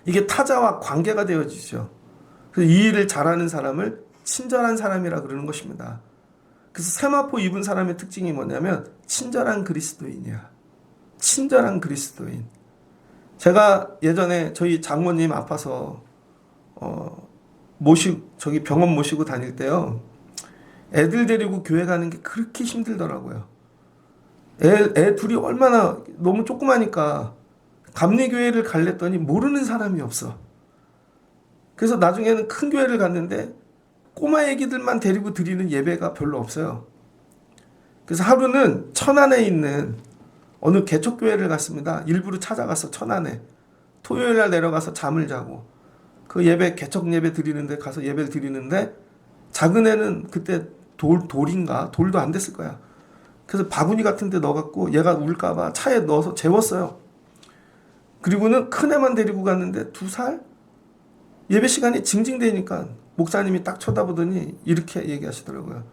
이게 타자와 관계가 되어지죠. 그래서 이 일을 잘하는 사람을 친절한 사람이라 그러는 것입니다. 그래서 세마포 입은 사람의 특징이 뭐냐면 친절한 그리스도인이야. 친절한 그리스도인. 제가 예전에 저희 장모님 아파서 저기 병원 모시고 다닐 때요. 애들 데리고 교회 가는 게 그렇게 힘들더라고요. 애 둘이 얼마나 너무 조그마니까 감리교회를 갈랬더니 모르는 사람이 없어. 그래서 나중에는 큰 교회를 갔는데 꼬마 애기들만 데리고 드리는 예배가 별로 없어요. 그래서 하루는 천안에 있는 어느 개척교회를 갔습니다. 일부러 찾아가서 천안에 토요일날 내려가서 잠을 자고 그 예배 개척 예배 드리는데 가서 예배를 드리는데 작은 애는 그때 돌인가 돌도 안 됐을 거야. 그래서 바구니 같은 데 넣어갖고 얘가 울까봐 차에 넣어서 재웠어요. 그리고는 큰 애만 데리고 갔는데 2살? 예배 시간이 징징대니까 목사님이 딱 쳐다보더니 이렇게 얘기하시더라고요.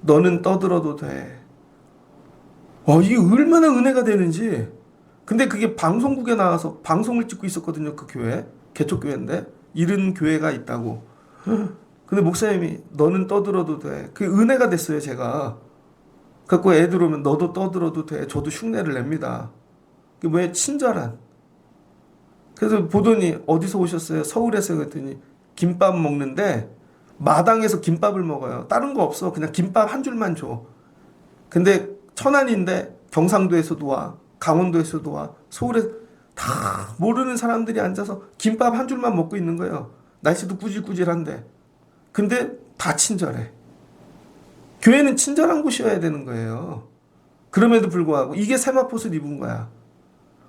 너는 떠들어도 돼. 이게 얼마나 은혜가 되는지. 근데 그게 방송국에 나와서 방송을 찍고 있었거든요. 그 교회. 개척교회인데. 이런 교회가 있다고. 근데 목사님이 너는 떠들어도 돼. 그게 은혜가 됐어요, 제가. 그래서 애들 오면 너도 떠들어도 돼. 저도 흉내를 냅니다. 그게 뭐예요? 친절한. 그래서 보더니 어디서 오셨어요? 서울에서. 그랬더니 김밥 먹는데 마당에서 김밥을 먹어요. 다른 거 없어. 그냥 김밥 한 줄만 줘. 근데 천안인데 경상도에서도 와, 강원도에서도 와, 서울에 다 모르는 사람들이 앉아서 김밥 한 줄만 먹고 있는 거예요. 날씨도 꾸질꾸질한데. 근데 다 친절해. 교회는 친절한 곳이어야 되는 거예요. 그럼에도 불구하고 이게 세마포를 입은 거야.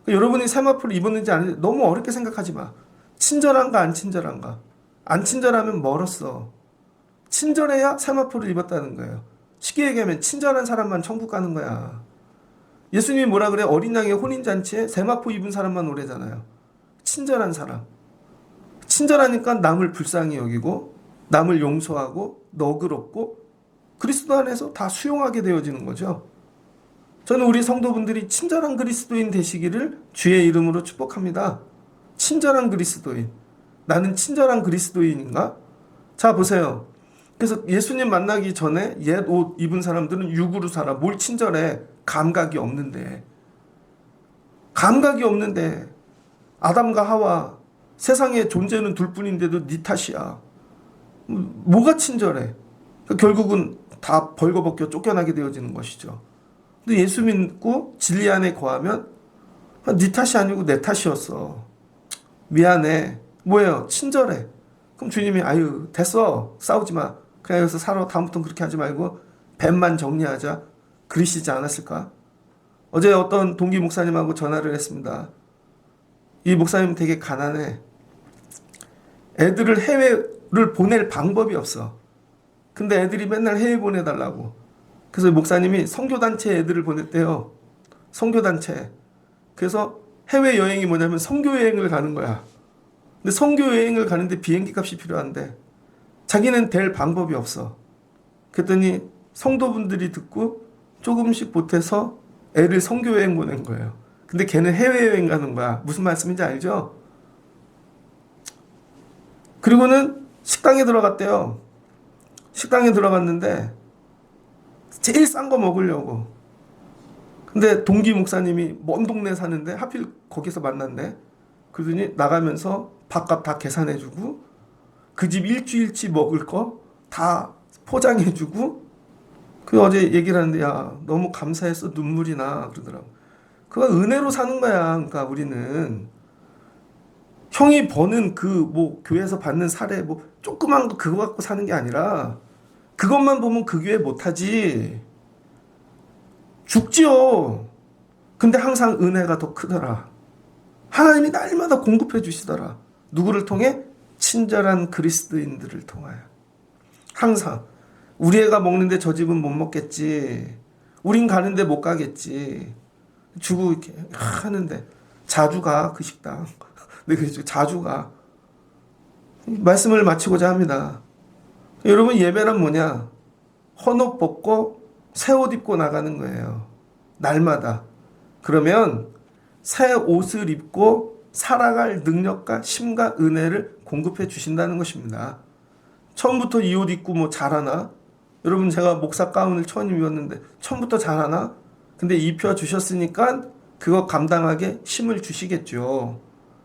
여러분이 세마포를 입었는지 안 입었는지 너무 어렵게 생각하지 마. 친절한가 안 친절한가. 안 친절하면 멀었어. 친절해야 세마포를 입었다는 거예요. 쉽게 얘기하면 친절한 사람만 천국 가는 거야. 예수님이 뭐라 그래? 어린 양의 혼인잔치에 세마포 입은 사람만 오래잖아요. 친절한 사람. 친절하니까 남을 불쌍히 여기고 남을 용서하고 너그럽고 그리스도 안에서 다 수용하게 되어지는 거죠. 저는 우리 성도분들이 친절한 그리스도인 되시기를 주의 이름으로 축복합니다. 친절한 그리스도인. 나는 친절한 그리스도인인가? 자, 보세요. 그래서 예수님 만나기 전에 옛 옷 입은 사람들은 육으로 살아. 뭘 친절해. 감각이 없는데. 감각이 없는데. 아담과 하와 세상에 존재는 둘 뿐인데도 네 탓이야. 뭐가 친절해? 결국은 다 벌거벗겨 쫓겨나게 되어지는 것이죠. 근데 예수 믿고 진리 안에 거하면 네 탓이 아니고 내 탓이었어. 미안해. 뭐예요? 친절해. 그럼 주님이 아유 됐어. 싸우지 마. 그냥 여기서 살아. 다음부터는 그렇게 하지 말고 뱀만 정리하자. 그러시지 않았을까? 어제 어떤 동기 목사님하고 전화를 했습니다. 이 목사님 되게 가난해. 애들을 해외를 보낼 방법이 없어. 근데 애들이 맨날 해외 보내달라고. 그래서 목사님이 선교단체 애들을 보냈대요. 선교단체. 그래서 해외여행이 뭐냐면 선교여행을 가는 거야. 근데 선교여행을 가는데 비행기 값이 필요한데 자기는 될 방법이 없어. 그랬더니 성도분들이 듣고 조금씩 보태서 애를 선교여행 보낸 거예요. 근데 걔는 해외여행 가는 거야. 무슨 말씀인지 알죠? 그리고는 식당에 들어갔대요. 식당에 들어갔는데 제일 싼 거 먹으려고. 근데 동기 목사님이 먼 동네 사는데 하필 거기서 만났네. 그러더니 나가면서 밥값 다 계산해주고 그 집 일주일치 먹을 거 다 포장해주고. 그 어제 얘기를 하는데 야 너무 감사해서 눈물이 나 그러더라고. 그거 은혜로 사는 거야. 그러니까 우리는 형이 버는 그 뭐 교회에서 받는 사례 뭐 조그만 거 그거 갖고 사는 게 아니라 그것만 보면 그 교회 못하지. 죽지요. 근데 항상 은혜가 더 크더라. 하나님이 날마다 공급해 주시더라. 누구를 통해? 친절한 그리스도인들을 통하여. 항상 우리 애가 먹는데 저 집은 못 먹겠지. 우린 가는데 못 가겠지. 주고 이렇게 하는데 자주 가 그 식당. 네, 그렇죠. 자주 가. 말씀을 마치고자 합니다. 여러분 예배란 뭐냐? 헌옷 벗고 새 옷 입고 나가는 거예요. 날마다. 그러면 새 옷을 입고 살아갈 능력과 힘과 은혜를 공급해 주신다는 것입니다. 처음부터 이 옷 입고 뭐 잘하나? 여러분 제가 목사 가운을 처음 입었는데 처음부터 잘하나? 근데 입혀 주셨으니까 그거 감당하게 힘을 주시겠죠.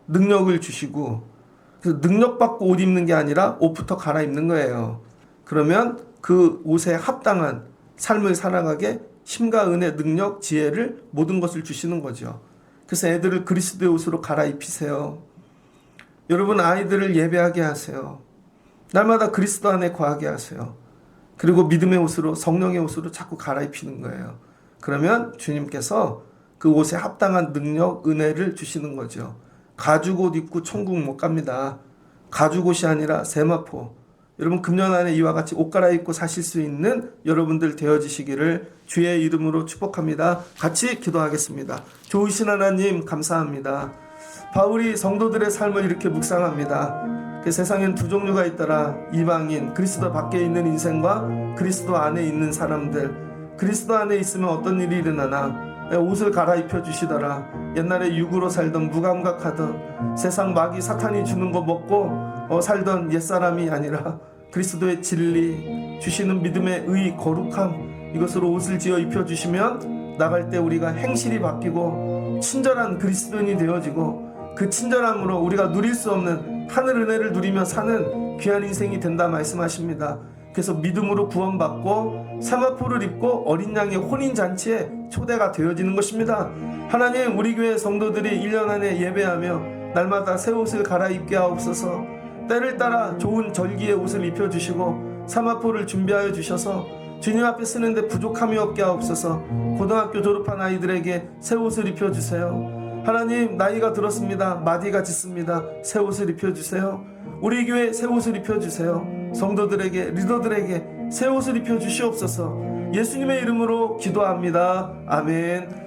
능력을 주시고. 그래서 능력 받고 옷 입는 게 아니라 옷부터 갈아입는 거예요. 그러면 그 옷에 합당한 삶을 살아가게 힘과 은혜, 능력, 지혜를 모든 것을 주시는 거죠. 그래서 애들을 그리스도의 옷으로 갈아입히세요. 여러분 아이들을 예배하게 하세요. 날마다 그리스도 안에 거하게 하세요. 그리고 믿음의 옷으로 성령의 옷으로 자꾸 갈아입히는 거예요. 그러면 주님께서 그 옷에 합당한 능력, 은혜를 주시는 거죠. 가죽 옷 입고 천국 못 갑니다. 가죽 옷이 아니라 세마포. 여러분 금년 안에 이와 같이 옷 갈아입고 사실 수 있는 여러분들 되어지시기를 주의 이름으로 축복합니다. 같이 기도하겠습니다. 좋으신 하나님 감사합니다. 바울이 성도들의 삶을 이렇게 묵상합니다. 그 세상엔 두 종류가 있더라. 이방인, 그리스도 밖에 있는 인생과 그리스도 안에 있는 사람들. 그리스도 안에 있으면 어떤 일이 일어나나? 옷을 갈아입혀 주시더라. 옛날에 육으로 살던 무감각하던 세상 마귀 사탄이 주는 거 먹고 살던 옛사람이 아니라 그리스도의 진리 주시는 믿음의 의 거룩함 이것으로 옷을 지어 입혀주시면 나갈 때 우리가 행실이 바뀌고 친절한 그리스도인이 되어지고 그 친절함으로 우리가 누릴 수 없는 하늘 은혜를 누리며 사는 귀한 인생이 된다 말씀하십니다. 그래서 믿음으로 구원받고 세마포를 입고 어린 양의 혼인잔치에 초대가 되어지는 것입니다. 하나님 우리 교회 성도들이 1년 안에 예배하며 날마다 새 옷을 갈아입게 하옵소서. 때를 따라 좋은 절기의 옷을 입혀주시고 세마포를 준비하여 주셔서 주님 앞에 쓰는데 부족함이 없게 하옵소서. 고등학교 졸업한 아이들에게 새 옷을 입혀주세요. 하나님 나이가 들었습니다. 마디가 짙습니다. 새 옷을 입혀주세요. 우리 교회 새 옷을 입혀주세요. 성도들에게 리더들에게 새 옷을 입혀주시옵소서. 예수님의 이름으로 기도합니다. 아멘.